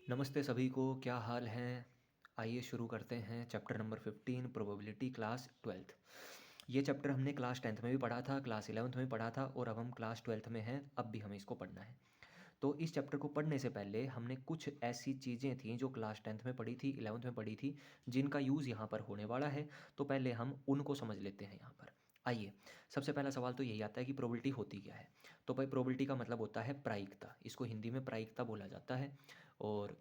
नमस्ते सभी को, क्या हाल हैं। आइए शुरू करते हैं chapter number 15 probability class 12th। ये चैप्टर हमने क्लास 10th में भी पढ़ा था, क्लास 11th में पढ़ा था और अब हम क्लास 12th में हैं। अब भी हमें इसको पढ़ना है। तो इस चैप्टर को पढ़ने से पहले हमने कुछ ऐसी चीज़ें थी जो क्लास 10th में पढ़ी थी, 11th में पढ़ी थी, जिनका यूज़ यहाँ पर होने वाला है। तो पहले हम उनको समझ लेते हैं यहाँ पर। आइए, सबसे पहला सवाल तो यही आता है कि प्रोबेबिलिटी होती क्या है। तो भाई प्रोबेबिलिटी का मतलब होता है प्रायिकता, इसको हिंदी में प्रायिकता बोला जाता है। और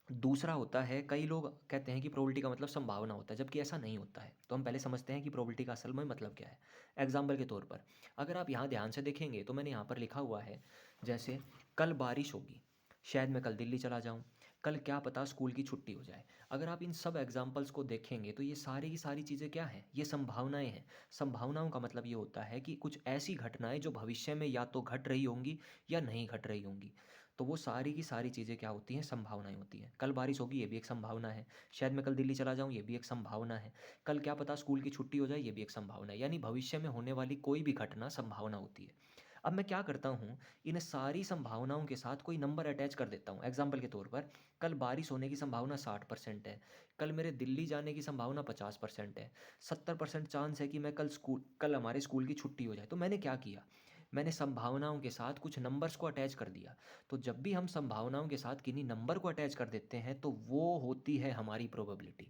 दूसरा होता है, कई लोग कहते हैं कि प्रोबेबिलिटी का मतलब संभावना होता है, जबकि ऐसा नहीं होता है। तो हम पहले समझते हैं कि प्रोबेबिलिटी का असल में मतलब क्या है। एग्जाम्पल के तौर पर अगर आप यहाँ ध्यान से देखेंगे तो मैंने यहाँ पर लिखा हुआ है, जैसे कल बारिश होगी, शायद मैं कल दिल्ली चला जाऊँ, कल क्या पता स्कूल की छुट्टी हो जाए। अगर आप इन सब एग्जाम्पल्स को देखेंगे तो ये सारी की सारी चीज़ें क्या हैं, ये संभावनाएं हैं। संभावनाओं का मतलब ये होता है कि कुछ ऐसी घटनाएं जो भविष्य में या तो घट रही होंगी या नहीं घट रही होंगी। तो वो सारी की सारी चीज़ें क्या होती हैं, संभावनाएं होती हैं। कल बारिश होगी, ये भी एक संभावना है। शायद मैं कल दिल्ली चला जाऊँ, ये भी एक संभावना है। कल क्या पता स्कूल की छुट्टी हो जाए, ये भी एक संभावना है। यानी भविष्य में होने वाली कोई भी घटना संभावना होती है। अब मैं क्या करता हूँ, इन सारी संभावनाओं के साथ कोई नंबर अटैच कर देता हूँ। एग्जाम्पल के तौर पर कल बारिश होने की संभावना 60% है, कल मेरे दिल्ली जाने की संभावना 50% है, 70% चांस है कि मैं कल हमारे स्कूल की छुट्टी हो जाए। तो मैंने क्या किया, मैंने संभावनाओं के साथ कुछ नंबर्स को अटैच कर दिया। तो जब भी हम संभावनाओं के साथ किन्हीं नंबर को अटैच कर देते हैं तो वो होती है हमारी प्रोबेबिलिटी।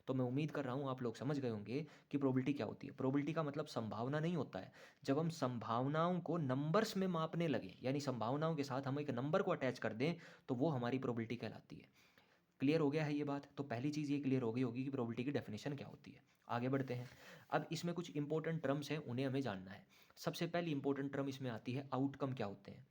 तो मैं उम्मीद कर रहा हूँ आप लोग समझ गए होंगे कि प्रोबेबिलिटी क्या होती है। प्रोबेबिलिटी का मतलब संभावना नहीं होता है। जब हम संभावनाओं को नंबर्स में मापने लगे, यानी संभावनाओं के साथ हम एक नंबर को अटैच कर दें, तो वो हमारी प्रोबेबिलिटी कहलाती है। क्लियर हो गया है ये बात। तो पहली चीज़ ये क्लियर हो गई होगी कि प्रोबेबिलिटी की डेफिनेशन क्या होती है। आगे बढ़ते हैं। अब इसमें कुछ इंपॉर्टेंट टर्म्स हैं, उन्हें हमें जानना है। सबसे पहली इंपॉर्टेंट टर्म इसमें आती है आउटकम क्या होते हैं।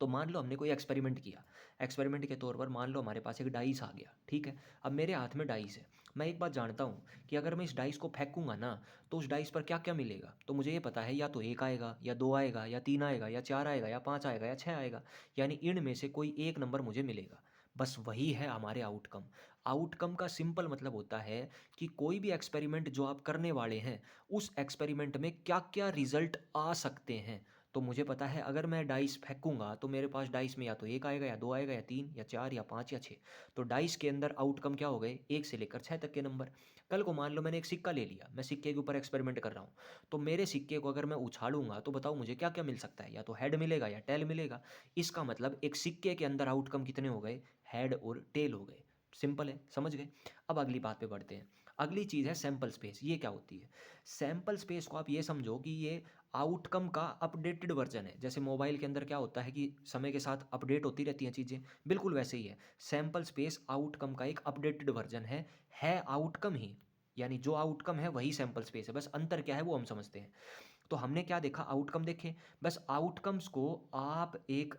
तो मान लो हमने कोई एक्सपेरिमेंट किया। एक्सपेरिमेंट के तौर पर मान लो हमारे पास एक डाइस आ गया, ठीक है। अब मेरे हाथ में डाइस है। मैं एक बात जानता हूँ कि अगर मैं इस डाइस को फेंकूंगा ना, तो उस डाइस पर क्या क्या मिलेगा। तो मुझे ये पता है, या तो एक आएगा, या दो आएगा, या तीन आएगा, या चार आएगा, या पाँच आएगा, या छः आएगा। यानी इनमें से कोई एक नंबर मुझे मिलेगा। बस वही है हमारे आउटकम। आउटकम का सिंपल मतलब होता है कि कोई भी एक्सपेरिमेंट जो आप करने वाले हैं, उस एक्सपेरिमेंट में क्या क्या रिजल्ट आ सकते हैं। तो मुझे पता है अगर मैं डाइस फेंकूंगा तो मेरे पास डाइस में या तो एक आएगा, या दो आएगा, या तीन, या चार, या पाँच, या छः। तो डाइस के अंदर आउटकम क्या हो गए, एक से लेकर छः तक के नंबर। कल को मान लो मैंने एक सिक्का ले लिया, मैं सिक्के के ऊपर एक्सपेरिमेंट कर रहा हूँ। तो मेरे सिक्के को अगर मैं उछालूंगा तो बताओ मुझे क्या क्या मिल सकता है, या तो हेड मिलेगा या टेल मिलेगा। इसका मतलब एक सिक्के के अंदर आउटकम कितने हो गए, हेड और टेल हो गए। सिंपल है, समझ गए। अब अगली बात पे बढ़ते हैं। अगली चीज़ है सैंपल स्पेस। ये क्या होती है। सैंपल स्पेस को आप ये समझो कि ये आउटकम का अपडेटेड वर्जन है। जैसे मोबाइल के अंदर क्या होता है कि समय के साथ अपडेट होती रहती हैं चीज़ें, बिल्कुल वैसे ही है। सैंपल स्पेस आउटकम का एक अपडेटेड वर्जन है आउटकम ही। यानी जो आउटकम है वही सैंपल स्पेस है, बस अंतर क्या है वो हम समझते हैं। तो हमने क्या देखा, आउटकम देखे। बस आउटकम्स को आप एक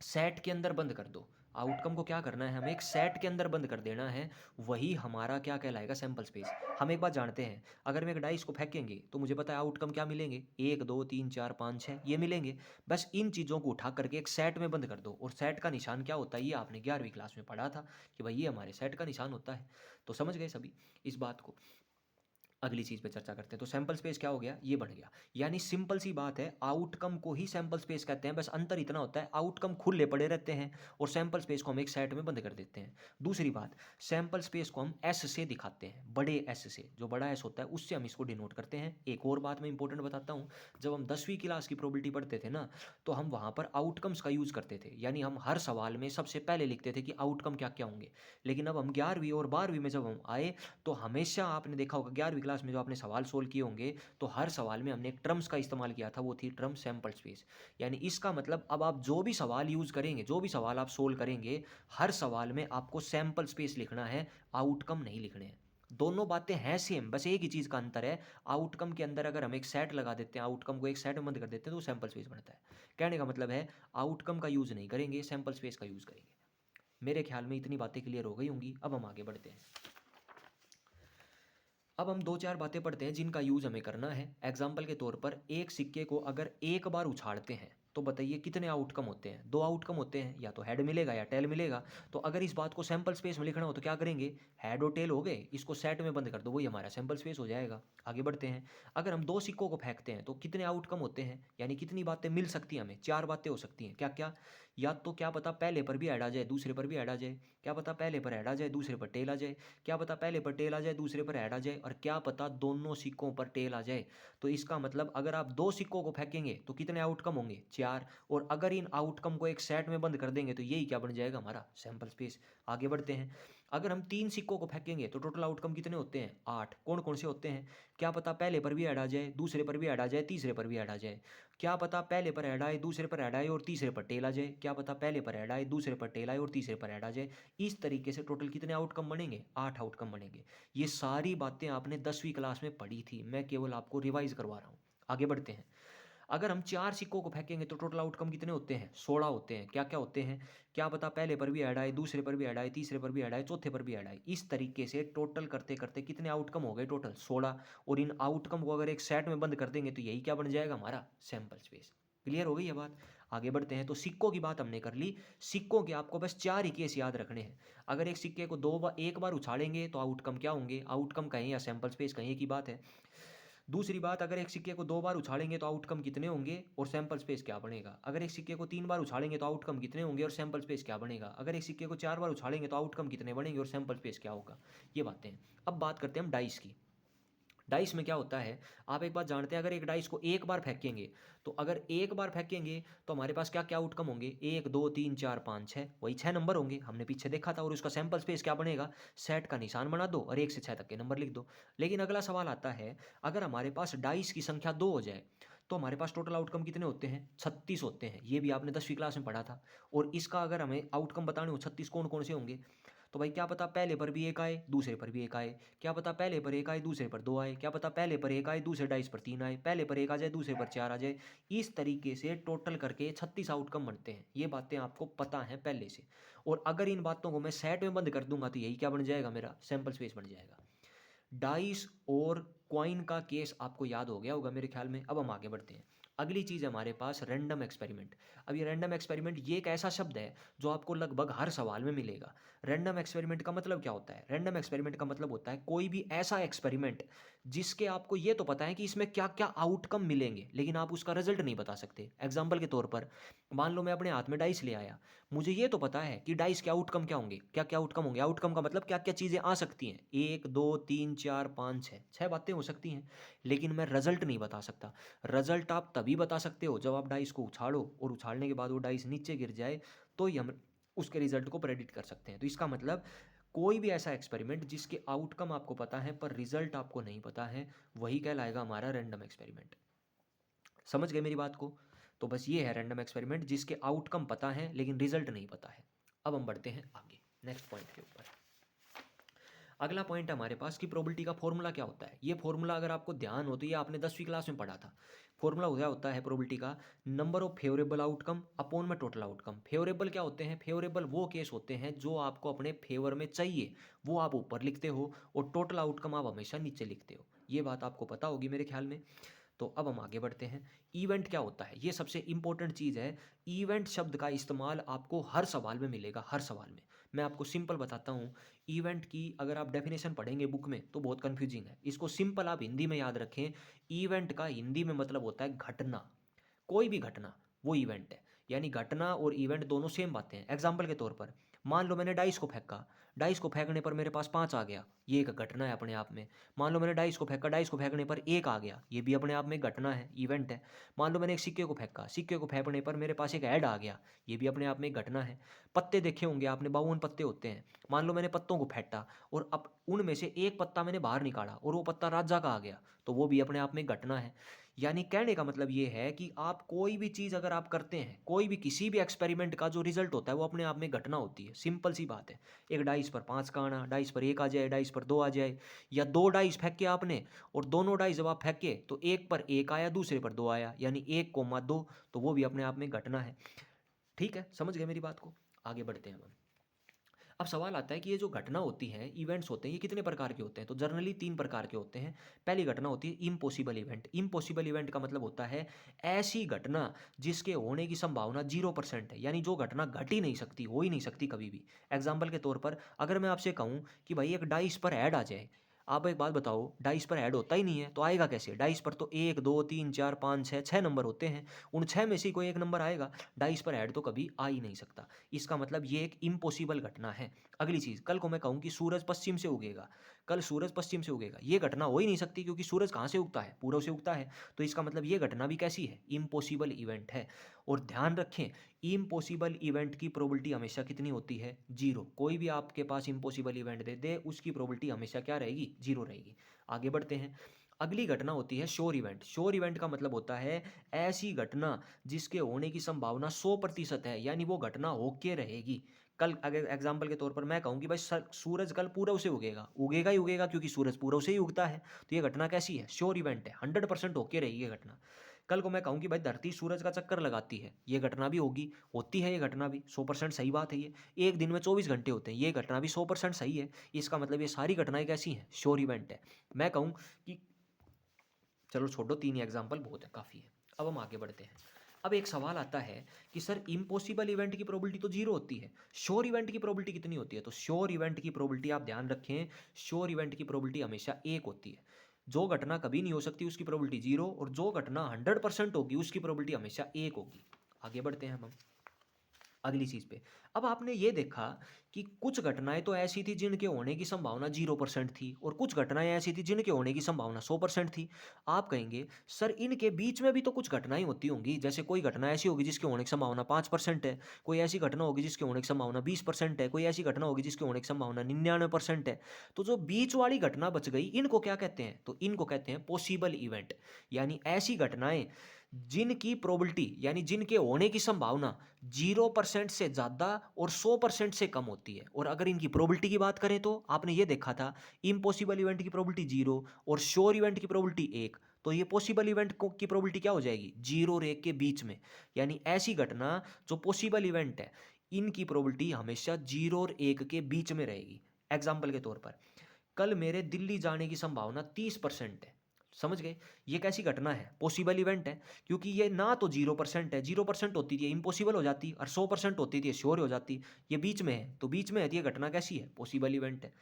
सेट के अंदर बंद कर दो। आउटकम को क्या करना है, हमें एक सेट के अंदर बंद कर देना है। वही हमारा क्या कहलाएगा, सैंपल स्पेस। हम एक बात जानते हैं, अगर हम एक डाइस को फेंकेंगे तो मुझे पता है आउटकम क्या मिलेंगे, एक, दो, तीन, चार, पाँच, छः, ये मिलेंगे। बस इन चीज़ों को उठा करके एक सेट में बंद कर दो। और सेट का निशान क्या होता है, ये आपने 11वीं क्लास में पढ़ा था कि भाई ये हमारे सेट का निशान होता है। तो समझ गए सभी इस बात को। अगली चीज़ पे चर्चा करते हैं। तो सैंपल स्पेस क्या हो गया, ये बढ़ गया। यानी सिंपल सी बात है, आउटकम को ही सैंपल स्पेस कहते हैं। बस अंतर इतना होता है, आउटकम खुले पड़े रहते हैं और सैंपल स्पेस को हम एक सेट में बंद कर देते हैं। दूसरी बात, सैंपल स्पेस को हम एस से दिखाते हैं, बड़े एस से। जो बड़ा एस होता है उससे हम इसको डिनोट करते हैं। एक और बात मैं इंपॉर्टेंट बताता हूँ। जब हम 10वीं क्लास की प्रोबेबिलिटी पढ़ते थे ना, तो हम वहाँ पर आउटकम्स का यूज़ करते थे। यानी हम हर सवाल में सबसे पहले लिखते थे कि आउटकम क्या क्या होंगे। लेकिन अब हम 11वीं और 12वीं में जब हम आए, तो हमेशा आपने देखा होगा 11वीं क्लास में जो आपने सवाल सोल्व किए होंगे, तो हर सवाल में हमने एक टर्म्स का इस्तेमाल किया था, वो थी टर्म सैंपल स्पेस। यानी इसका मतलब अब आप जो भी सवाल यूज़ करेंगे, जो भी सवाल आप सोल्व करेंगे, हर सवाल में आपको सैंपल स्पेस लिखना है, आउटकम नहीं लिखने हैं। दोनों बातें हैं सेम, बस एक ही चीज़ का अंतर है। आउटकम के अंदर अगर हम एक सेट लगा देते हैं, आउटकम को एक सेट में बंद कर देते हैं, तो सैंपल स्पेस बनता है। कहने का मतलब है आउटकम का यूज़ नहीं करेंगे, सैंपल स्पेस का यूज़ करेंगे। मेरे ख्याल में इतनी बातें क्लियर हो गई होंगी। अब हम आगे बढ़ते हैं। अब हम दो चार बातें पढ़ते हैं जिनका यूज़ हमें करना है। एग्जाम्पल के तौर पर एक सिक्के को अगर एक बार उछाड़ते हैं, तो बताइए कितने आउटकम होते हैं? 2 आउटकम होते हैं, या तो हेड मिलेगा या टेल मिलेगा। तो अगर इस बात को सैंपल स्पेस में लिखना हो तो क्या करेंगे? हेड और टेल हो गए, इसको सेट में बंद कर दो, वही हमारा सैंपल स्पेस हो जाएगा। आगे बढ़ते हैं। अगर हम 2 सिक्कों को फेंकते हैं तो कितने आउटकम होते हैं, यानी कितनी बातें मिल सकती हैं हमें? 4 बातें हो सकती हैं। क्या क्या? या तो क्या पता पहले पर भी ऐड आ जाए, दूसरे पर भी ऐड आ जाए। क्या पता पहले पर ऐड आ जाए, दूसरे पर टेल आ जाए। क्या पता पहले पर टेल आ जाए, दूसरे पर ऐड आ जाए। और क्या पता दोनों सिक्कों पर टेल आ जाए। तो इसका मतलब अगर आप 2 सिक्कों को फेंकेंगे तो कितने आउटकम होंगे? 4। और अगर इन आउटकम को एक सेट में बंद कर देंगे तो यही क्या बन जाएगा? हमारा सैंपल स्पेस। आगे बढ़ते हैं। अगर हम 3 सिक्कों को फेंकेंगे तो टोटल आउटकम कितने होते हैं? 8। कौन कौन से होते हैं? क्या पता पहले पर भी ऐड आ जाए, दूसरे पर भी ऐड आ जाए, तीसरे पर भी ऐड आ जाए। क्या पता पहले पर ऐड आए, दूसरे पर ऐड आए और तीसरे पर टेल आ जाए। क्या पता पहले पर ऐड आए, दूसरे पर टेल आए और तीसरे पर ऐड आ जाए। इस तरीके से टोटल कितने आउटकम बनेंगे? 8 आउटकम बनेंगे। ये सारी बातें आपने 10वीं क्लास में पढ़ी थी, मैं केवल आपको रिवाइज करवा रहा हूँ। आगे बढ़ते हैं। अगर हम 4 सिक्कों को फेंकेंगे तो टोटल आउटकम कितने होते हैं? 16 होते हैं। क्या क्या होते हैं? क्या पता पहले पर भी ऐड आए, दूसरे पर भी ऐड आए, तीसरे पर भी ऐड आए, चौथे पर भी ऐड आए। इस तरीके से टोटल करते करते कितने आउटकम हो गए? टोटल 16। और इन आउटकम को अगर एक सेट में बंद कर देंगे तो यही क्या बन जाएगा? हमारा सैंपल स्पेस। क्लियर हो गई ये बात? आगे बढ़ते हैं। तो सिक्कों की बात हमने कर ली। सिक्कों के आपको बस 4 ही केस याद रखने हैं। अगर एक सिक्के को एक बार उछालेंगे तो आउटकम क्या होंगे? आउटकम कहें या सैंपल स्पेस कहें, एक ही बात है। दूसरी बात, अगर एक सिक्के को 2 बार उछालेंगे तो आउटकम कितने होंगे और सैंपल स्पेस क्या बनेगा? अगर एक सिक्के को 3 बार उछालेंगे तो आउटकम कितने होंगे और सैंपल स्पेस क्या बनेगा? अगर एक सिक्के को 4 बार उछालेंगे तो आउटकम कितने बनेंगे और सैंपल स्पेस क्या होगा? ये बातें हैं। अब बात करते हैं हम डाइस की। डाइस में क्या होता है? आप एक बात जानते हैं, अगर एक डाइस को एक बार फेंकेंगे तो अगर एक बार फेंकेंगे तो हमारे पास क्या क्या आउटकम होंगे? 1 2 3 4 5 6, वही 6 नंबर होंगे, हमने पीछे देखा था। और उसका सैंपल स्पेस क्या बनेगा? सेट का निशान बना दो और 1 से 6 तक के नंबर लिख दो। लेकिन अगला सवाल आता है, अगर हमारे पास डाइस की संख्या 2 हो जाए तो हमारे पास टोटल आउटकम कितने होते हैं? 36 होते हैं। ये भी आपने 10वीं क्लास में पढ़ा था। और इसका अगर हमें आउटकम बताने हो 36 कौन कौन से होंगे, तो भाई क्या पता पहले पर भी एक आए, दूसरे पर भी एक आए। क्या पता पहले पर एक आए, दूसरे पर 2 आए। क्या पता पहले पर एक आए, दूसरे डाइस पर 3 आए। पहले पर एक आ जाए, दूसरे पर 4 आ जाए। इस तरीके से टोटल करके 36 आउटकम बनते हैं। ये बातें आपको पता हैं पहले से। और अगर इन बातों को मैं सेट में बंद कर दूंगा तो यही क्या बन जाएगा? मेरा सैंपल स्पेस बन जाएगा। डाइस और क्वाइन का केस आपको याद हो गया होगा मेरे ख्याल में। अब हम आगे बढ़ते हैं। अगली चीज़ हमारे पास रैंडम एक्सपेरिमेंट। अब ये रैंडम एक्सपेरिमेंट ये एक ऐसा शब्द है जो आपको लगभग हर सवाल में मिलेगा। रैंडम एक्सपेरिमेंट का मतलब क्या होता है? रैंडम एक्सपेरिमेंट का मतलब होता है कोई भी ऐसा एक्सपेरिमेंट जिसके आपको ये तो पता है कि इसमें क्या क्या आउटकम मिलेंगे, लेकिन आप उसका रिजल्ट नहीं बता सकते। एग्जाम्पल के तौर पर मान लो मैं अपने हाथ में डाइस ले आया, मुझे ये तो पता है कि डाइस के आउटकम क्या होंगे। क्या क्या आउटकम होंगे? आउटकम का मतलब क्या क्या चीज़ें आ सकती हैं। 1 2 3 4 5 6, 6 बातें हो सकती हैं। लेकिन मैं रिजल्ट नहीं बता सकता। रिजल्ट आप तभी बता सकते हो जब आप डाइस को उछालो और उछालने के बाद वो डाइस नीचे गिर जाए, तो ही हम उसके रिजल्ट को प्रेडिक्ट कर सकते हैं। तो इसका मतलब कोई भी ऐसा एक्सपेरिमेंट जिसके आउटकम आपको पता है पर रिजल्ट आपको नहीं पता है, वही कहलाएगा हमारा रैंडम एक्सपेरिमेंट। समझ गए मेरी बात को? तो बस ये है रैंडम एक्सपेरिमेंट जिसके आउटकम पता है लेकिन रिजल्ट नहीं पता है। अब हम बढ़ते हैं आगे नेक्स्ट पॉइंट के ऊपर। अगला पॉइंट है हमारे पास कि प्रोबेबिलिटी का फॉर्मूला क्या होता है। ये फॉर्मूला अगर आपको ध्यान हो तो ये आपने 10वीं क्लास में पढ़ा था। फॉर्मूला क्या होता है प्रोबेबिलिटी का? Number of favourable outcome upon में टोटल आउटकम। फेवरेबल क्या होते हैं? फेवरेबल वो केस होते हैं जो आपको अपने फेवर में चाहिए, वो आप ऊपर लिखते हो, और टोटल आउटकम आप हमेशा नीचे लिखते हो। ये बात आपको पता होगी मेरे ख्याल में। तो अब हम आगे बढ़ते हैं। इवेंट क्या होता है? ये सबसे इंपॉर्टेंट चीज़ है। इवेंट शब्द का इस्तेमाल आपको हर सवाल में मिलेगा, हर सवाल में। मैं आपको सिंपल बताता हूँ। इवेंट की अगर आप डेफिनेशन पढ़ेंगे बुक में तो बहुत कन्फ्यूजिंग है। इसको सिंपल आप हिंदी में याद रखें। इवेंट का हिंदी में मतलब होता है घटना। कोई भी घटना वो इवेंट है। यानी घटना और इवेंट दोनों सेम बातें हैं। एग्जाम्पल के तौर पर मान लो मैंने डाइस को फेंका, डाइस को फेंकने पर मेरे पास 5 आ गया, ये एक घटना है अपने आप में। मान लो मैंने डाइस को फेंका, डाइस को फेंकने पर 1 आ गया, ये भी अपने आप में घटना है, इवेंट है। मान लो मैंने एक सिक्के को फेंका, सिक्के को फेंकने पर मेरे पास एक ऐड आ गया, ये भी अपने आप में एक घटना है। पत्ते देखे होंगे आपने, 52 पत्ते होते हैं। मान लो मैंने पत्तों को फेंटा और अब उनमें से एक पत्ता मैंने बाहर निकाला और वो पत्ता राजा का आ गया, तो वो भी अपने आप में घटना है। यानी कहने का मतलब ये है कि आप कोई भी चीज़ अगर आप करते हैं, कोई भी किसी भी एक्सपेरिमेंट का जो रिजल्ट होता है वो अपने आप में घटना होती है। सिंपल सी बात है। एक डाइस पर 5 का आना, डाइस पर 1 आ जाए, डाइस पर 2 आ जाए, या 2 डाइस फेंके आपने और दोनों डाइस जब आप फेंके तो एक पर 1 आया, दूसरे पर 2 आया, यानी 1,2, तो वो भी अपने आप में घटना है। ठीक है, समझ गए मेरी बात को? आगे बढ़ते हैं हम। अब सवाल आता है कि ये जो घटना होती है, इवेंट्स होते हैं, ये कितने प्रकार के होते हैं? तो जनरली 3 प्रकार के होते हैं। पहली घटना होती है इम्पॉसिबल इवेंट। इम्पॉसिबल इवेंट का मतलब होता है ऐसी घटना जिसके होने की संभावना 0% है, यानी जो घटना घट ही नहीं सकती, हो ही नहीं सकती कभी भी। एग्जाम्पल के तौर पर अगर मैं आपसे कहूँ कि भाई एक डाइस पर ऐड आ जाए, आप एक बात बताओ, डाइस पर ऐड होता ही नहीं है तो आएगा कैसे? डाइस पर तो 1 2 3 4 5 6 6 नंबर होते हैं, उन 6 में से कोई एक नंबर आएगा। डाइस पर ऐड तो कभी आ ही नहीं सकता। इसका मतलब ये एक इम्पॉसिबल घटना है। अगली चीज़, कल को मैं कहूँ कि सूरज पश्चिम से उगेगा, कल सूरज पश्चिम से उगेगा, ये घटना हो ही नहीं सकती क्योंकि सूरज कहाँ से उगता है? पूर्व से उगता है। तो इसका मतलब ये घटना भी कैसी है? इम्पॉसिबल इवेंट है। और ध्यान रखें, इम्पॉसिबल इवेंट की प्रोबेबिलिटी हमेशा कितनी होती है? 0। कोई भी आपके पास इम्पॉसिबल इवेंट दे दे, उसकी प्रोबेबिलिटी हमेशा क्या रहेगी? 0 रहेगी। आगे बढ़ते हैं। अगली घटना होती है श्योर इवेंट। श्योर इवेंट का मतलब होता है ऐसी घटना जिसके होने की संभावना 100% है, यानी वो घटना होके रहेगी। कल अगर एग्जाम्पल के तौर पर मैं कहूँ कि भाई सूरज कल पूरब से उगेगा, उगेगा ही उगेगा क्योंकि सूरज पूरब से ही उगता है। तो ये घटना कैसी है? श्योर इवेंट है, 100% होके रहेगी ये घटना। कल को मैं कहूँ कि भाई धरती सूरज का चक्कर लगाती है, ये घटना भी होगी, होती है ये घटना भी, 100% सही बात है ये। एक दिन में 24 घंटे होते हैं, ये घटना भी 100% सही है। इसका मतलब ये सारी घटनाएं कैसी हैं? श्योर इवेंट है। मैं कहूँ कि चलो छोड़ो, 3 एग्जाम्पल बहुत है, काफ़ी है। अब हम आगे बढ़ते हैं। अब एक सवाल आता है कि सर इम्पॉसिबल इवेंट की प्रोबेबिलिटी तो 0 होती है, श्योर इवेंट की प्रोबेबिलिटी कितनी होती है? तो श्योर इवेंट की प्रोबेबिलिटी आप ध्यान रखें, श्योर इवेंट की प्रोबेबिलिटी हमेशा 1 होती है। जो घटना कभी नहीं हो सकती उसकी प्रोबेबिलिटी 0, और जो घटना 100% होगी उसकी प्रोबेबिलिटी हमेशा 1 होगी। आगे बढ़ते हैं हम अगली चीज़ पे। अब आपने ये देखा कि कुछ घटनाएं तो ऐसी थी जिनके होने की संभावना 0% थी, और कुछ घटनाएं ऐसी थी जिनके होने की संभावना 100% थी। आप कहेंगे सर इनके बीच में भी तो कुछ घटनाएं होती होंगी, जैसे कोई घटना ऐसी होगी जिसके होने की संभावना 5% है, कोई ऐसी घटना होगी जिसके होने की संभावना 20% है, कोई ऐसी घटना होगी जिसके होने की संभावना 99% है। तो जो बीच वाली घटना बच गई, इनको क्या कहते हैं? तो इनको कहते हैं पॉसिबल इवेंट, यानी ऐसी घटनाएं जिनकी प्रोबेबिलिटी, यानी जिनके होने की संभावना 0% से ज़्यादा और 100% से कम होती है। और अगर इनकी प्रोबेबिलिटी की बात करें तो आपने ये देखा था इम्पॉसिबल इवेंट की प्रोबेबिलिटी 0 और श्योर इवेंट की प्रोबेबिलिटी 1। तो ये पॉसिबल इवेंट की प्रोबेबिलिटी क्या हो जाएगी? 0 और 1 के बीच में। यानी ऐसी घटना जो पॉसिबल इवेंट है, इनकी प्रोबेबिलिटी हमेशा 0 और 1 के बीच में रहेगी। एग्जाम्पल के तौर पर कल मेरे दिल्ली जाने की संभावना 30% है। समझ गए? ये कैसी घटना है? पॉसिबल इवेंट है, क्योंकि ये ना तो 0% है, 0% होती थी इम्पॉसिबल हो जाती, और 100% होती थी श्योर हो जाती। ये बीच में है, तो बीच में है तो ये घटना कैसी है? पॉसिबल इवेंट है।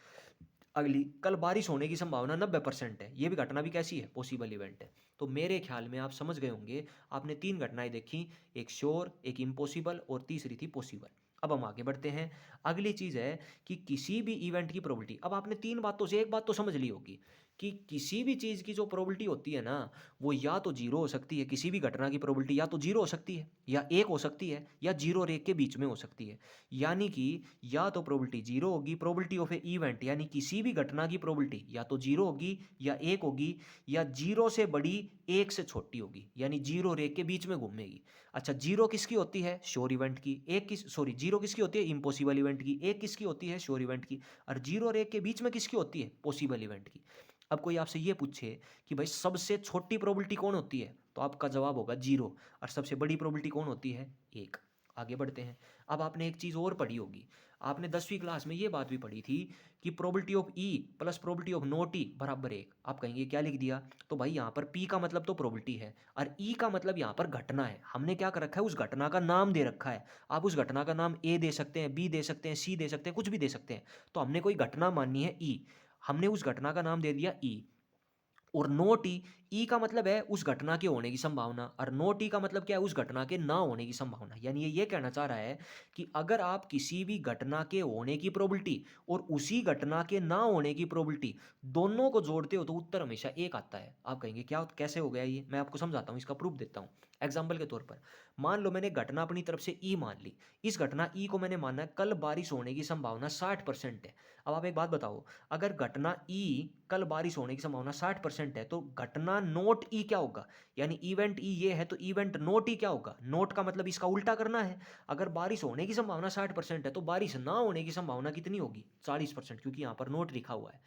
अगली, कल बारिश होने की संभावना 90% है, ये भी घटना भी कैसी है? पॉसिबल इवेंट है। तो मेरे ख्याल में आप समझ गए होंगे, आपने 3 घटनाएं देखी, एक श्योर, एक इम्पॉसिबल और तीसरी थी पॉसिबल। अब हम आगे बढ़ते हैं। अगली चीज़ है कि किसी भी इवेंट की प्रोबेबिलिटी, अब आपने 3 बातों से एक बात तो समझ ली होगी कि किसी भी चीज़ की जो प्रोबेबिलिटी होती है ना, वो या तो 0 हो सकती है, किसी भी घटना की प्रोबेबिलिटी या तो 0 हो सकती है, या 1 हो सकती है, या 0 और 1 के बीच में हो सकती है। यानी कि या तो प्रोबेबिलिटी 0 होगी, प्रोबेबिलिटी ऑफ ए इवेंट यानी किसी भी घटना की प्रोबेबिलिटी या तो 0 होगी या 1 होगी, या 0 से बड़ी 1 से छोटी होगी, यानी 0 और 1 के बीच में घूमेगी। अच्छा, 0 किसकी होती है? श्योर इवेंट की। 0 किसकी होती है? इम्पॉसिबल इवेंट की। 1 किसकी होती है? श्योर इवेंट की। और 0 और 1 के बीच में किसकी होती है? पॉसिबल इवेंट की। अब कोई आपसे ये पूछे कि भाई सबसे छोटी प्रोबेबिलिटी कौन होती है, तो आपका जवाब होगा 0, और सबसे बड़ी प्रोबेबिलिटी कौन होती है? 1। आगे बढ़ते हैं। अब आपने एक चीज़ और पढ़ी होगी, आपने 10वीं क्लास में ये बात भी पढ़ी थी कि probability of E plus probability of not E बराबर 1। आप कहेंगे क्या लिख दिया? तो भाई यहाँ पर पी का मतलब तो प्रोबेबिलिटी है, और ई का मतलब यहाँ पर घटना है। हमने क्या कर रखा है? उस घटना का नाम दे रखा है। आप उस घटना का नाम ए दे सकते हैं, बी दे सकते हैं, सी दे सकते हैं, कुछ भी दे सकते हैं। तो हमने कोई घटना माननी है ई, हमने उस घटना का नाम दे दिया ई। और नोट ई, ई का मतलब है उस घटना के होने की संभावना, और नोट ई का मतलब क्या है? उस घटना के ना होने की संभावना। यानी ये कहना चाह रहा है कि अगर आप किसी भी घटना के होने की प्रोबेबिलिटी और उसी घटना के ना होने की प्रोबेबिलिटी दोनों को जोड़ते हो तो उत्तर हमेशा 1 आता है। आप कहेंगे क्या, कैसे हो गया ये? मैं आपको समझाता हूँ, इसका प्रूफ देता हूँ। एग्जाम्पल के तौर पर मान लो मैंने घटना अपनी तरफ से ई मान ली, इस घटना ई को मैंने माना है कल बारिश होने की संभावना 60% है। अब आप एक बात बताओ, अगर घटना ई कल बारिश होने की संभावना 60% है, तो घटना नोट ई क्या होगा, यानी इवेंट ई ये है तो इवेंट नोट ई क्या होगा, नोट का मतलब इसका उल्टा करना है। अगर बारिश होने की संभावना 60% है तो बारिश ना होने की संभावना कितनी होगी, 40%, क्योंकि यहाँ पर नोट लिखा हुआ है।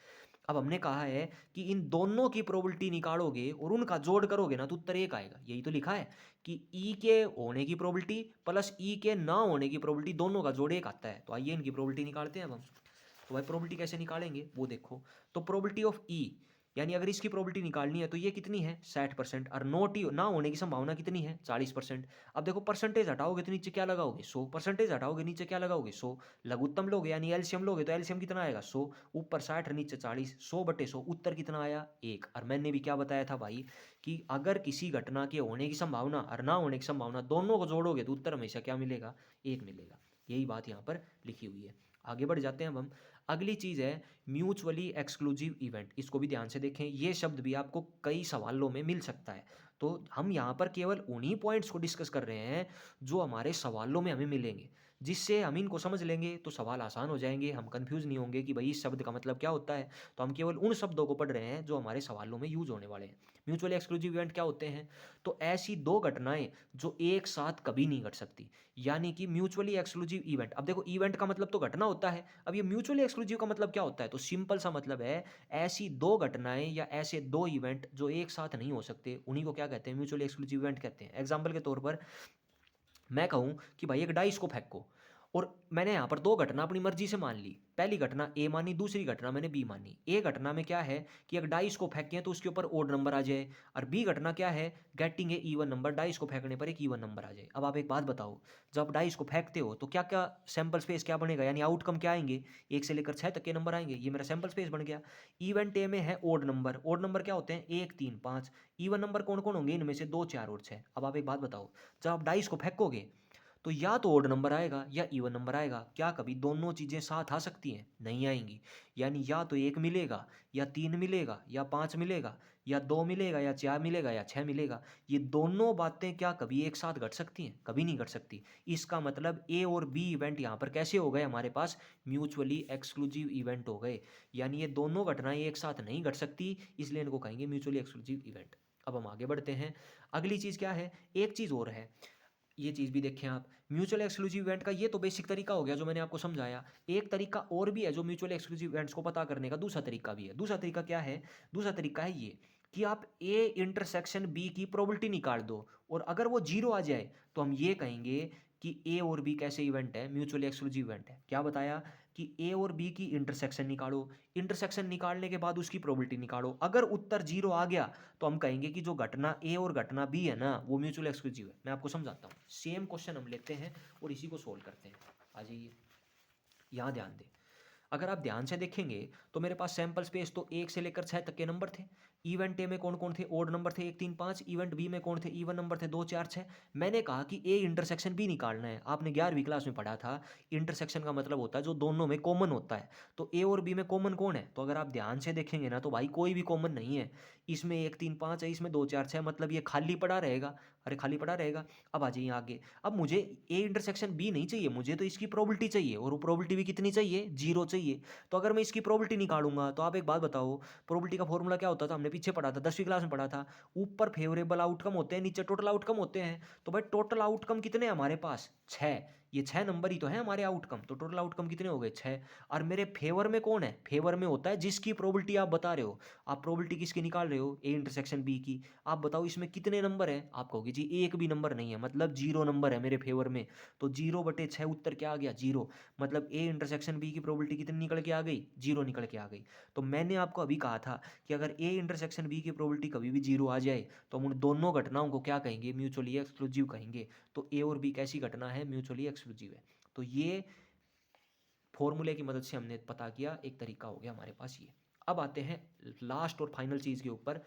अब हमने कहा है कि इन दोनों की प्रोबेबिलिटी निकालोगे और उनका जोड़ करोगे ना तो उत्तर एक आएगा, यही तो लिखा है कि ई के होने की प्रोबेबिलिटी प्लस ई के ना होने की प्रोबेबिलिटी दोनों का जोड़ एक आता है। तो आइए इनकी प्रोबेबिलिटी निकालते हैं अब हम। तो भाई प्रोबेबिलिटी कैसे निकालेंगे वो देखो। तो प्रोबेबिलिटी ऑफ ई, यानी अगर इसकी प्रोबेबिलिटी निकालनी है तो ये कितनी है 60%, और नोट ना होने की संभावना कितनी है 40%। अब देखो परसेंटेज हटाओगे तो नीचे क्या लगाओगे 100, परसेंटेज हटाओगे नीचे क्या लगाओगे 100, लघुत्तम लोगे यानी एलसीएम लोगे तो एलसीएम कितना आएगा 100, ऊपर 60 नीचे 40, 100/100 उत्तर कितना आया 1। और मैंने भी क्या बताया था भाई कि अगर किसी घटना के होने की संभावना और ना होने की संभावना दोनों को जोड़ोगे तो उत्तर हमेशा क्या मिलेगा 1 मिलेगा। यही बात यहाँ पर लिखी हुई है। आगे बढ़ जाते हैं अब हम। अगली चीज़ है म्यूचुअली एक्सक्लूसिव इवेंट। इसको भी ध्यान से देखें, ये शब्द भी आपको कई सवालों में मिल सकता है। तो हम यहाँ पर केवल उन्हीं पॉइंट्स को डिस्कस कर रहे हैं जो हमारे सवालों में हमें मिलेंगे, जिससे हम इनको समझ लेंगे तो सवाल आसान हो जाएंगे, हम कंफ्यूज नहीं होंगे कि भाई इस शब्द का मतलब क्या होता है। तो हम केवल उन शब्दों को पढ़ रहे हैं जो हमारे सवालों में यूज होने वाले हैं। म्यूचुअली एक्सक्लूसिव इवेंट क्या होते हैं, तो ऐसी दो घटनाएं जो एक साथ कभी नहीं घट सकती, यानी कि म्यूचुअली एक्सक्लूसिव इवेंट। अब देखो इवेंट का मतलब तो घटना होता है, अब ये म्यूचुअली एक्सक्लूसिव का मतलब क्या होता है, तो सिंपल सा मतलब है ऐसी दो घटनाएं या ऐसे दो इवेंट जो एक साथ नहीं हो सकते उन्हीं को क्या कहते हैं म्यूचुअली एक्सक्लूसिव इवेंट कहते हैं। एग्जाम्पल के तौर पर मैं कहूँ कि भाई एक डाइस को फेंको, और मैंने यहाँ पर दो घटना अपनी मर्जी से मान ली, पहली घटना ए मानी, दूसरी घटना मैंने बी मानी। ए घटना में क्या है कि एक डाइस को फेंकें तो उसके ऊपर ओड नंबर आ जाए, और बी घटना क्या है getting a even number, dice को फेंकने पर एक इवन नंबर आ जाए। अब आप एक बात बताओ, जब आप डाइस को फेंकते हो तो क्या क्या सैंपल स्पेस क्या बनेगा, यानी आउटकम क्या आएंगे 1 से लेकर 6 तक के नंबर आएंगे, ये मेरा सैंपल स्पेस बन गया। इवेंट ए में है ओड नंबर, ओड नंबर क्या होते हैं 1 3 5, इवन नंबर कौन कौन होंगे इनमें से 2 4 और 6। अब आप एक बात बताओ, जब आप डाइस को फेंकोगे तो या तो ओड नंबर आएगा या इवन नंबर आएगा, क्या कभी दोनों चीज़ें साथ आ सकती हैं, नहीं आएंगी। यानी या तो 1 मिलेगा या 3 मिलेगा या 5 मिलेगा या 2 मिलेगा या 4 मिलेगा या 6 मिलेगा, ये दोनों बातें क्या कभी एक साथ घट सकती हैं, कभी नहीं घट सकती। इसका मतलब ए और बी इवेंट यहाँ पर कैसे हो गए हमारे पास म्यूचुअली एक्सक्लूसिव इवेंट हो गए, यानी ये दोनों घटनाएं एक साथ नहीं घट सकती, इसलिए इनको कहेंगे म्यूचुअली एक्सक्लूसिव इवेंट। अब हम आगे बढ़ते हैं। अगली चीज़ क्या है, एक चीज़ और है, ये चीज़ भी देखें आप। म्यूचुअल एक्सक्लूसिव इवेंट का ये तो बेसिक तरीका हो गया जो मैंने आपको समझाया। एक तरीका और भी है जो म्यूचुअल एक्सक्लूसिव इवेंट्स को पता करने का दूसरा तरीका भी है। दूसरा तरीका क्या है, दूसरा तरीका है ये कि आप ए इंटरसेक्शन बी की प्रोबेबिलिटी निकाल दो, और अगर वो जीरो आ जाए तो हम ये कहेंगे कि ए और बी कैसे इवेंट है, म्यूचुअली एक्सक्लूसिव इवेंट है। क्या बताया कि ए और बी की इंटरसेक्शन निकालो, इंटरसेक्शन निकालने के बाद उसकी प्रोबेबिलिटी निकालो, अगर उत्तर जीरो आ गया तो हम कहेंगे कि जो घटना ए और घटना बी है ना वो म्यूचुअल एक्सक्लूसिव है। मैं आपको समझाता हूँ, सेम क्वेश्चन हम लेते हैं और इसी को सोल्व करते हैं। आ जाइए, यहाँ ध्यान दें। अगर आप ध्यान से देखेंगे तो मेरे पास सैंपल स्पेस तो 1 से लेकर 6 तक के नंबर थे। इवेंट ए में कौन कौन थे, ओड नंबर थे 1 3 5। इवेंट बी में कौन थे, इवन नंबर थे 2 4 6। मैंने कहा कि ए इंटरसेक्शन बी निकालना है। आपने 11वीं क्लास में पढ़ा था, इंटरसेक्शन का मतलब होता है जो दोनों में कॉमन होता है। तो ए और बी में कॉमन कौन है, तो अगर आप ध्यान से देखेंगे ना तो भाई कोई भी कॉमन नहीं है। इसमें 1 3 5 है, इसमें 2 4 6, मतलब ये खाली पड़ा रहेगा। अरे खाली पड़ा रहेगा। अब आ जाइए आगे। अब मुझे ए इंटरसेक्शन बी नहीं चाहिए, मुझे तो इसकी प्रोबेबिलिटी चाहिए, और वो प्रोबेबिलिटी भी कितनी चाहिए, जीरो चाहिए। तो अगर मैं इसकी प्रोबेबिलिटी निकालूंगा तो आप एक बात बताओ, प्रोबेबिलिटी का फॉर्मूला क्या होता था, हमने पीछे पढ़ा था 10वीं क्लास में पढ़ा था। ऊपर फेवरेबल आउटकम होते हैं, नीचे टोटल आउटकम होते हैं। तो भाई टोटल आउटकम कितने हैं हमारे पास 6, ये 6 नंबर ही तो है हमारे आउटकम, तो टोटल आउटकम कितने हो गए 6। और मेरे फेवर में कौन है, फेवर में होता है जिसकी प्रोबेबिलिटी आप बता रहे हो। आप प्रोबेबिलिटी किसकी निकाल रहे हो, ए इंटरसेक्शन बी की। आप बताओ इसमें कितने नंबर है, आप कहोगे जी एक भी नंबर नहीं है, मतलब जीरो नंबर है मेरे फेवर में। तो 0/6 उत्तर क्या आ गया, जीरो। मतलब ए इंटरसेक्शन बी की प्रोबेबिलिटी कितनी निकल के आ गई, जीरो निकल के आ गई। तो मैंने आपको अभी कहा था कि अगर ए इंटरसेक्शन बी की प्रोबेबिलिटी कभी भी जीरो आ जाए तो हम उन दोनों घटनाओं को क्या कहेंगे, म्यूचुअली एक्सक्लूसिव कहेंगे। तो ए और बी कैसी घटना है, म्यूचुअली एक्सक्लूसिव है। तो ये फॉर्मूले की मदद से हमने पता किया, एक तरीका हो गया हमारे पास ये। अब आते हैं लास्ट और फाइनल चीज़ के ऊपर।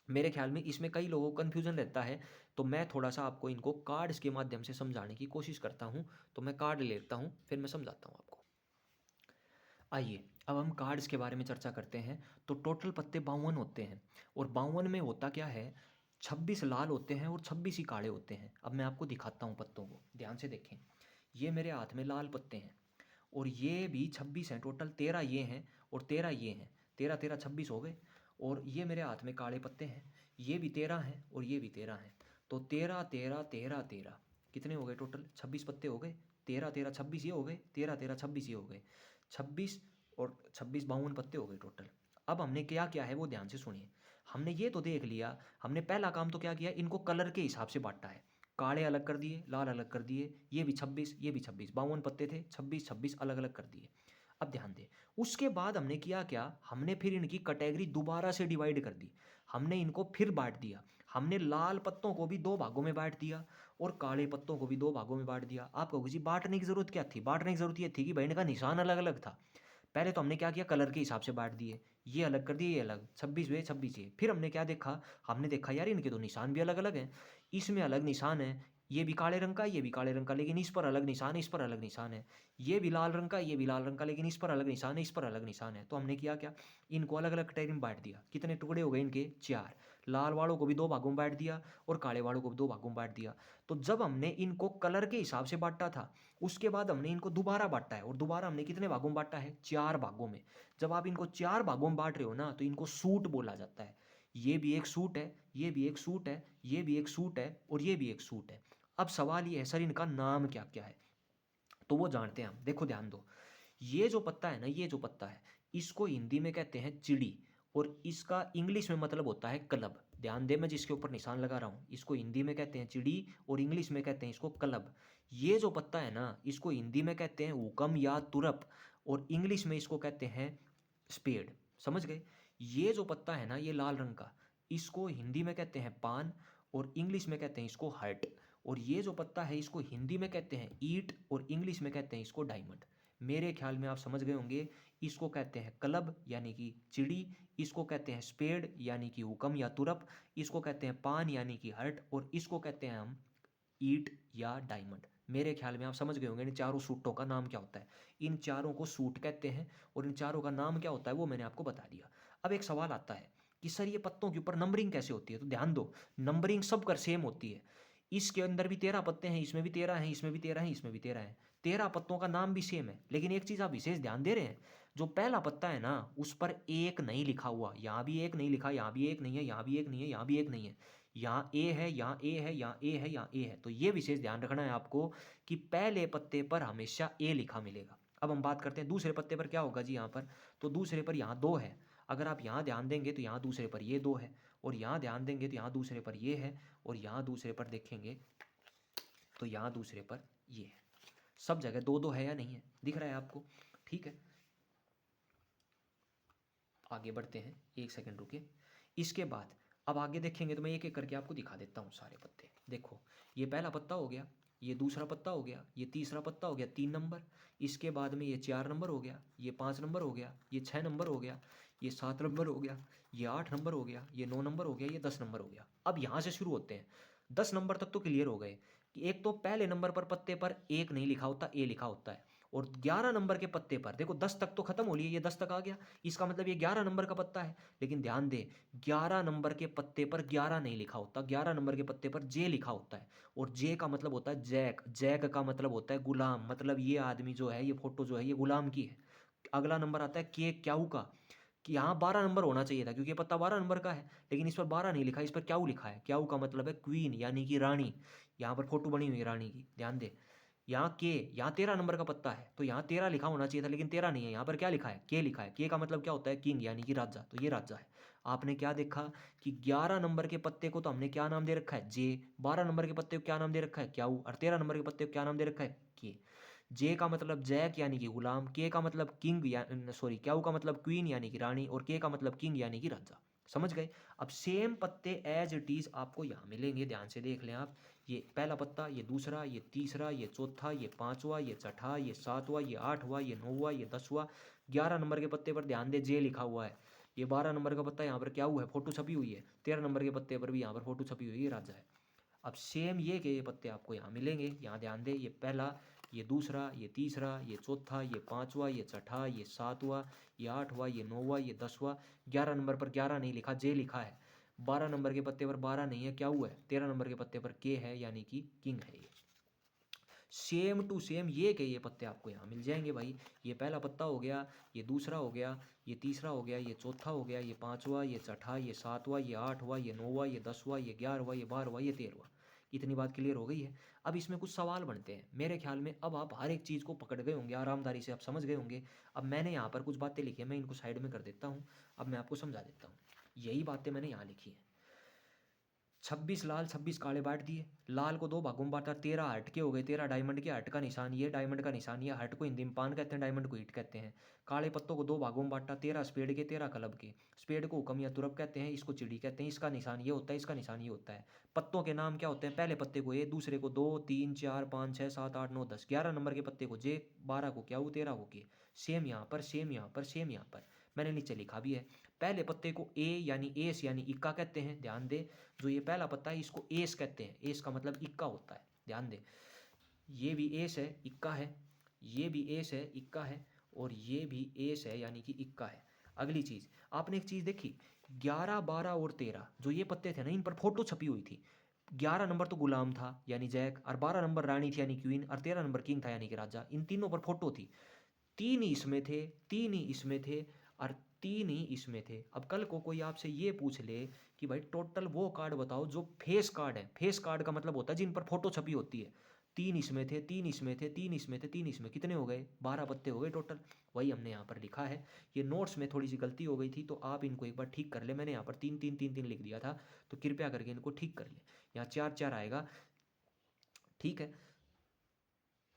मेरे ख्याल में इसमें कई लोगों को कन्फ्यूजन रहता है, तो मैं थोड़ा सा आपको इनको कार्ड्स के माध्यम से समझाने की कोशिश करता हूँ। तो मैं कार्ड लेता हूँ फिर मैं समझाता हूँ आपको। आइए अब हम कार्ड्स के बारे में चर्चा करते हैं। तो टोटल पत्ते 52 होते हैं, और 52 में होता क्या है, 26 लाल होते हैं और 26 ही काले होते हैं। अब मैं आपको दिखाता हूँ पत्तों को, ध्यान से देखें। ये मेरे हाथ में लाल पत्ते हैं, और ये भी 26 हैं, टोटल 13 ये हैं और 13 ये हैं, 13 13 26 हो गए। और ये मेरे हाथ में काले पत्ते हैं, ये भी 13 हैं और ये भी 13 हैं। तो 13 13 13 13 कितने हो गए टोटल? 26 पत्ते हो गए। 13 13 26 ये हो गए, 13 13 26 ये हो गए, 26 और 26 52 पत्ते हो गए टोटल। अब हमने क्या किया है वो ध्यान से सुनिए। हमने ये तो देख लिया, हमने पहला काम तो क्या किया, इनको कलर के हिसाब से बांटा है। काले अलग कर दिए, लाल अलग कर दिए, ये भी 26 ये भी 26, 52 पत्ते थे, 26 26 अलग अलग कर दिए। अब ध्यान दें, उसके बाद हमने किया क्या, हमने फिर इनकी कैटेगरी दोबारा से डिवाइड कर दी। हमने इनको फिर बांट दिया। हमने लाल पत्तों को भी 2 भागों में बांट दिया और काले पत्तों को भी 2 भागों में बांट दिया। आपको किसी बांटने की जरूरत क्या थी? बांटने की जरूरत ये थी कि भाई इनका निशान अलग अलग था। पहले तो हमने क्या किया, कलर के हिसाब से बांट दिए, ये अलग कर दिए, ये अलग, 26 वे 26 ये। फिर हमने क्या देखा, हमने देखा यार इनके तो निशान भी अलग अलग हैं, इसमें अलग निशान है, ये भी काले रंग का, ये भी काले रंग का, लेकिन इस पर अलग निशान है, इस पर अलग निशान है। ये भी लाल रंग का, ये भी लाल रंग का, लेकिन इस पर अलग निशान है, इस पर अलग निशान है। तो हमने किया क्या, इनको अलग अलग कैटेगरी में बांट दिया। कितने टुकड़े हो गए इनके? 4। लाल वालों को भी 2 भागों में बांट दिया और काले वालों को भी 2 भागों में बांट दिया। तो जब हमने इनको कलर के हिसाब से बांटा था, उसके बाद हमने इनको दोबारा बांटा है, और दोबारा हमने कितने भागों में बांटा है? 4 भागों में। जब आप इनको 4 भागों में बांट रहे हो ना, तो इनको सूट बोला जाता है। ये भी एक सूट है, ये भी एक सूट है, ये भी एक सूट है और ये भी एक सूट है। अब सवाल ये है सर इनका नाम क्या क्या है, तो वो जानते हैं हम। देखो ध्यान दो, ये जो पत्ता है ना, ये जो पत्ता है, इसको हिंदी में कहते हैं चिड़ी और इसका इंग्लिश में मतलब होता है क्लब। ध्यान दे, मैं जिसके ऊपर निशान लगा रहा हूँ, इसको हिंदी में कहते हैं चिड़ी और इंग्लिश में कहते हैं इसको क्लब। ये जो पत्ता है ना, इसको हिंदी में कहते हैं हुकम या तुरप और इंग्लिश में इसको कहते हैं स्पेड। समझ गए? ये जो पत्ता है ना, ये लाल रंग का, इसको हिंदी में कहते हैं पान और इंग्लिश में कहते हैं इसको हार्ट। और ये जो पत्ता है, इसको हिंदी में कहते हैं ईट और इंग्लिश में कहते हैं इसको डायमंड। मेरे ख्याल में आप समझ गए होंगे। इसको कहते हैं क्लब यानी कि चिड़ी, इसको कहते हैं स्पेड यानी कि हुकम या तुरप, इसको कहते हैं पान यानी कि हर्ट और इसको कहते हैं हम ईट या डायमंड। मेरे ख्याल में आप समझ गए होंगे इन चारों सूटों का नाम क्या होता है। इन चारों को सूट कहते हैं और इन चारों का नाम क्या होता है वो मैंने आपको बता दिया। अब एक सवाल आता है कि सर ये पत्तों के ऊपर नंबरिंग कैसे होती है? तो ध्यान दो, नंबरिंग सब कर सेम होती है। इसके अंदर भी 13 पत्ते हैं, इसमें भी 13 हैं, इसमें भी 13 हैं, इसमें भी 13 हैं। 13 पत्तों का नाम भी सेम है, लेकिन एक चीज़ आप विशेष ध्यान दे रहे हैं, जो पहला पत्ता है ना उस पर एक नहीं लिखा हुआ, यहाँ भी एक नहीं लिखा, यहाँ भी एक नहीं है, यहाँ भी एक नहीं है, यहाँ भी एक नहीं है। यहाँ ए है, यहाँ ए है, यहाँ ए है, यहाँ ए है। तो ये विशेष ध्यान रखना है आपको कि पहले पत्ते पर हमेशा ए लिखा मिलेगा। अब हम बात करते हैं दूसरे पत्ते पर क्या होगा जी। यहाँ पर तो दूसरे पर यहाँ 2 है। अगर आप यहाँ ध्यान देंगे तो यहाँ दूसरे पर ये 2 है और यहाँ ध्यान देंगे तो यहाँ दूसरे पर ये है और यहाँ दूसरे पर देखेंगे तो यहाँ दूसरे पर ये है। सब जगह 2 2 है या नहीं है? दिख रहा है आपको? ठीक है, आगे बढ़ते हैं, एक सेकंड रुकिए। इसके बाद अब आगे देखेंगे तो मैं एक एक करके आपको दिखा देता हूँ सारे पत्ते। देखो, ये पहला पत्ता हो गया, ये दूसरा पत्ता हो गया, ये तीसरा पत्ता हो गया 3 नंबर, इसके बाद में ये 4 नंबर हो गया, ये 5 नंबर हो गया, ये 6 नंबर हो गया, ये 7 नंबर हो गया, ये 8 नंबर हो गया, ये 9 नंबर हो गया, ये 10 नंबर हो गया। अब यहाँ से शुरू होते हैं। 10 नंबर तक तो क्लियर हो गए कि एक तो पहले नंबर पर पत्ते पर एक नहीं लिखा होता, ए लिखा होता है। और 11 नंबर के पत्ते पर देखो, 10 तक तो खत्म हो लिए, ये 10 तक आ गया, इसका मतलब ये 11 नंबर का पत्ता है। लेकिन ध्यान दे, 11 नंबर के पत्ते पर 11 नहीं लिखा होता, 11 नंबर के पत्ते पर जे लिखा होता है। और जे का मतलब होता है जैक, जैक का मतलब होता है गुलाम, मतलब ये आदमी जो है, ये फोटो जो है, ये गुलाम की है। अगला नंबर आता है के क्याऊ का, कि यहाँ 12 नंबर होना चाहिए था क्योंकि ये पत्ता 12 नंबर का है, लेकिन इस पर 12 नहीं लिखा, इस पर क्याऊ लिखा है। क्याऊ का मतलब है क्वीन यानी कि रानी। यहाँ पर फोटो बनी हुई है रानी की, ध्यान दे। यहाँ 13 नंबर का पत्ता है तो यहाँ 13 लिखा होना चाहिए था, लेकिन 13 नहीं है, यहाँ पर क्या लिखा है? के लिखा है। के का मतलब क्या होता है? किंग यानी कि राजा। तो ये राजा है। आपने क्या देखा कि 11 नंबर के पत्ते को तो हमने क्या नाम दे रखा है? जे। 12 नंबर के पत्ते को क्या नाम दे रखा है? क्याऊ। और 13 नंबर के पत्ते को क्या नाम दे रखा है? के। जे का मतलब जैक यानी कि गुलाम, के का मतलब किंग या सॉरी क्याऊ का मतलब क्वीन यानी कि रानी और के का मतलब किंग यानी कि राजा। समझ गए? अब सेम पत्ते एज इट इज आपको यहाँ मिलेंगे, ध्यान से देख लें आप। ये पहला पत्ता, ये दूसरा, ये तीसरा, ये चौथा, ये पांचवा, ये छठा, ये सातवां, ये आठवां, ये नौवां, ये 10वां। 11 नंबर के पत्ते पर ध्यान दे जे लिखा हुआ है। ये 12 नंबर का पत्ता यहाँ पर क्या हुआ है? फोटो छपी हुई है। 13 नंबर के पत्ते पर भी यहाँ पर फोटो छपी हुई है, ये राजा है। अब सेम ये के ये पत्ते आपको यहाँ मिलेंगे, यहाँ ध्यान दे। ये पहला, ये दूसरा, ये तीसरा, ये चौथा, ये पांचवा, ये छठा, ये सातवां, ये आठवां, ये नौवां, ये 10वां। 11 नंबर पर 11 नहीं लिखा, जे लिखा है। 12 नंबर के पत्ते पर 12 नहीं है, क्या हुआ है? 13 नंबर के पत्ते पर के है यानी कि किंग है ये। सेम टू सेम ये के ये पत्ते आपको यहाँ मिल जाएंगे भाई। ये पहला पत्ता हो गया, ये दूसरा हो गया, ये तीसरा हो गया, ये चौथा हो गया, ये पाँचवा, ये छठा, ये सातवां, ये आठवां, ये नौवां, ये 10वां, ये 11वां, ये 12वां, ये 13वां। इतनी बात क्लियर हो गई है। अब इसमें कुछ सवाल बनते हैं मेरे ख्याल में। अब आप हर एक चीज़ को पकड़ गए होंगे, आरामदारी से आप समझ गए होंगे। अब मैंने यहाँ पर कुछ बातें लिखी हैं, मैं इनको साइड में कर देता हूँ। अब मैं आपको समझा देता हूँ। यही बातें मैंने यहाँ लिखी हैं। 26 लाल 26 काले बांट दिए। लाल को 2 भागों में बांटा, 13 हार्ट के हो गए, 13 डायमंड के। हार्ट का निशान ये, डायमंड का निशान ये। हार्ट को हिंदी में पान कहते हैं, डायमंड को ईंट कहते हैं। काले पत्तों को 2 भागों में बांटा, 13 स्पेड के, 13 क्लब के। स्पेड को हुक्म या तुरप कहते हैं, इसको चिड़ी कहते हैं। इसका निशान ये होता है, इसका निशान ये होता है। पत्तों के नाम क्या होते हैं? पहले पत्ते को ए, दूसरे को 2, 3, 4, 5, 6, 7, 8, 9, 10। 11 नंबर के पत्ते को जे, 12 को क्या, 13 को के। सेम यहाँ पर, सेम यहाँ पर, सेम यहाँ पर। मैंने नीचे लिखा भी है। पहले पत्ते को ए यानी एस यानी इक्का कहते हैं, ध्यान दे। जो ये पहला पत्ता है इसको एस कहते हैं, एस का मतलब इक्का होता है, ध्यान दे। ये भी एस है, इक्का है। ये भी एस है, इक्का है। और ये भी एस है यानी कि इक्का है। अगली चीज़, आपने एक चीज़ देखी, 11, 12 और 13 जो ये पत्ते थे ना, इन पर फोटो छपी हुई थी। 11 नंबर तो गुलाम था यानी जैक, और 12 नंबर रानी थी यानी क्वीन, और 13 नंबर किंग था यानी कि राजा। इन तीनों पर फोटो थी। 3 ही इसमें थे, 3 ही इसमें थे, और 3 ही इसमें थे। अब कल को कोई आपसे ये पूछ ले कि भाई टोटल वो कार्ड बताओ जो फेस कार्ड है। फेस कार्ड का मतलब होता है जिन पर फोटो छपी होती है। 3 इसमें थे, 3 इसमें थे, 3 इसमें थे, 3 इसमें, कितने हो गए? 12 पत्ते हो गए टोटल। वही हमने यहाँ पर लिखा है। ये नोट्स में थोड़ी सी गलती हो गई थी, तो आप इनको एक बार ठीक कर ले। मैंने यहाँ पर 3 3 3 3 लिख दिया था, तो कृपया करके इनको ठीक कर ले। यहाँ 4 4 आएगा, ठीक है।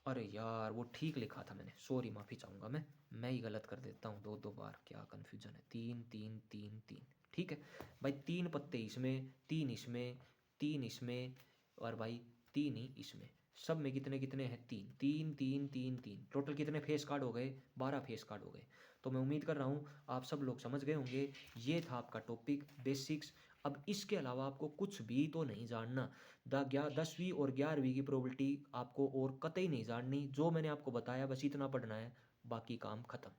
अरे यार वो ठीक लिखा था मैंने, सॉरी, माफ़ी चाहूँगा मैं ही गलत कर देता हूँ 2 2 बार, क्या कन्फ्यूजन है। 3 3 3 3, ठीक है भाई। 3 पत्ते इसमें, 3 इसमें, 3 इसमें, और भाई 3 ही इसमें। सब में कितने कितने हैं? 3 3 3 3 3। टोटल कितने फेस कार्ड हो गए? 12 फेस कार्ड हो गए। तो मैं उम्मीद कर रहा हूँ आप सब लोग समझ गए होंगे। ये था आपका टॉपिक बेसिक्स। अब इसके अलावा आपको कुछ भी तो नहीं जानना। 10वीं और 11वीं की प्रोबेबिलिटी आपको और कतई नहीं जाननी। जो मैंने आपको बताया बस इतना पढ़ना है, बाकी काम खत्म।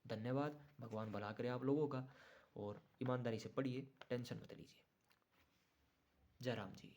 धन्यवाद, भगवान भला करे आप लोगों का। और ईमानदारी से पढ़िए, टेंशन मत लीजिए। जय राम जी।